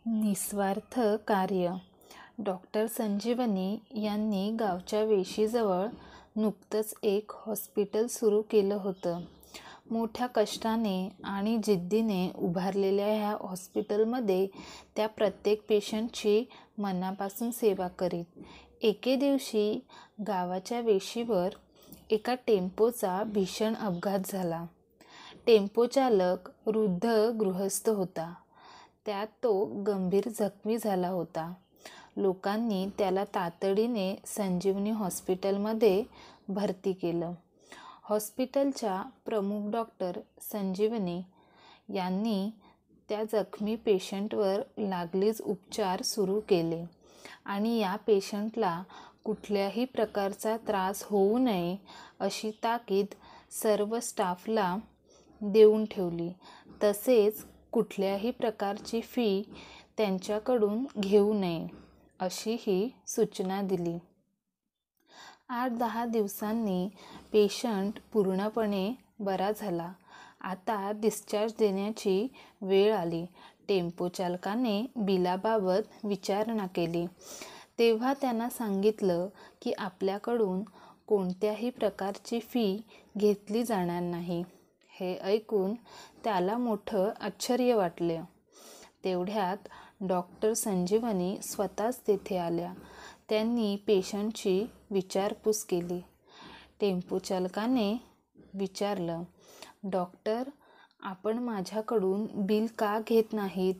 निस्वार्थ कार्य. डॉक्टर संजीवनी यांनी गावच्या वेशीजवळ नुकतंच एक हॉस्पिटल सुरू केलं होतं. मोठ्या कष्टाने आणि जिद्दीने उभारलेल्या ह्या हॉस्पिटलमध्ये त्या प्रत्येक पेशंटची मनापासून सेवा करीत. एके दिवशी गावाच्या वेशीवर एका टेम्पोचा भीषण अपघात झाला. टेम्पो चालक वृद्ध गृहस्थ होता. त्यात तो गंभीर जखमी झाला होता. लोकांनी त्याला तातडीने संजीवनी हॉस्पिटलमध्ये भरती केलं. हॉस्पिटलच्या प्रमुख डॉक्टर संजीवनी यांनी त्या जखमी पेशंटवर लागलीच उपचार सुरू केले आणि या पेशंटला कुठल्याही प्रकारचा त्रास होऊ नये अशी ताकीद सर्व स्टाफला देऊन ठेवली. तसेच कुठल्याही प्रकारची फी त्यांच्याकडून घेऊ नये अशीही सूचना दिली. 8-10 दिवसांनी पेशंट पूर्णपणे बरा झाला. आता डिस्चार्ज देण्याची वेळ आली. टेम्पो चालकाने बिलाबाबत विचारणा केली. तेव्हा त्यांना सांगितलं की आपल्याकडून कोणत्याही प्रकारची फी घेतली जाणार नाही. हे ऐकून त्याला मोठं आश्चर्य वाटले. तेवढ्यात डॉक्टर संजीवनी स्वतःच तेथे आल्या. त्यांनी पेशंटची विचारपूस केली. टेम्पो चालकाने विचारलं, "डॉक्टर, आपण माझ्याकडून बिल का घेत नाहीत?"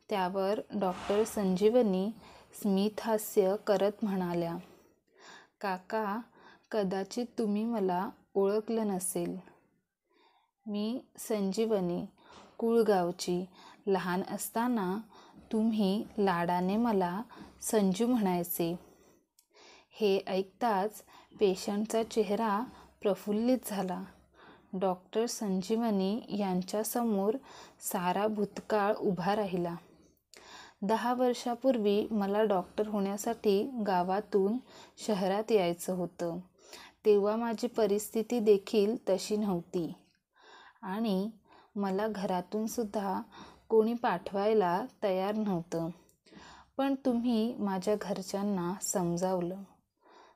त्यावर डॉक्टर संजीवनी स्मितहास्य करत म्हणाल्या, "काका, कदाचित तुम्ही मला ओळखलं नसेल. मी संजीवनी, कुळगावची. लहान असताना तुम्ही लाडाने मला संजू म्हणायचे." हे ऐकताच पेशंटचा चेहरा प्रफुल्लित झाला. डॉक्टर संजीवनी यांच्यासमोर सारा भूतकाळ उभा राहिला. 10 वर्षापूर्वी मला डॉक्टर होण्यासाठी गावातून शहरात यायचं होतं. तेव्हा माझी परिस्थिती देखील तशी नव्हती आणि मला घरातून सुद्धा कोणी पाठवायला तयार नव्हतं. पण तुम्ही माझ्या घरच्यांना समजावलं.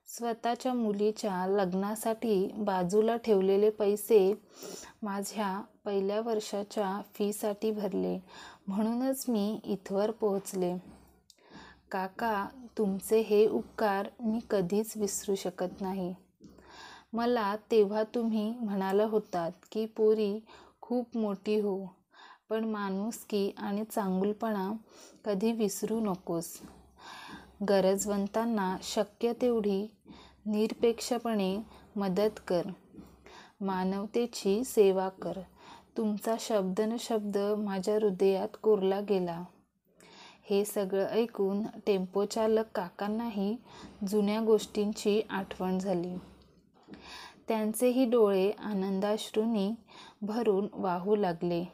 स्वतःच्या मुलीच्या लग्नासाठी बाजूला ठेवलेले पैसे माझ्या पहिल्या वर्षाच्या फीसाठी भरले. म्हणूनच मी इथवर पोहोचले. काका, तुमचे हे उपकार मी कधीच विसरू शकत नाही. मला तेव्हा तुम्ही म्हणाला होतात की पोरी खूप मोठी हो, पण माणुसकी आणि चांगुलपणा कधी विसरू नकोस. गरजवंतांना शक्य तेवढी निरपेक्षपणे मदत कर. मानवतेची सेवा कर. तुमचा शब्द न शब्द माझ्या हृदयात कोरला गेला." हे सगळं ऐकून टेम्पो चालक काकांनाही जुन्या गोष्टींची आठवण झाली. त्यांचेही डोळे आनंदाश्रूंनी भरून वाहू लागले.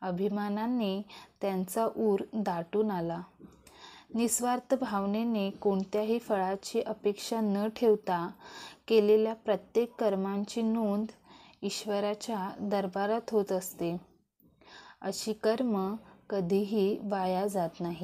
अभिमानाने त्यांचा ऊर दाटून आला. निस्वार्थ भावनेने कोणत्याही फळाची अपेक्षा न ठेवता केलेल्या प्रत्येक कर्मांची नोंद ईश्वराच्या दरबारात होत असते. अशी कर्म कधीही वाया जात नाहीत.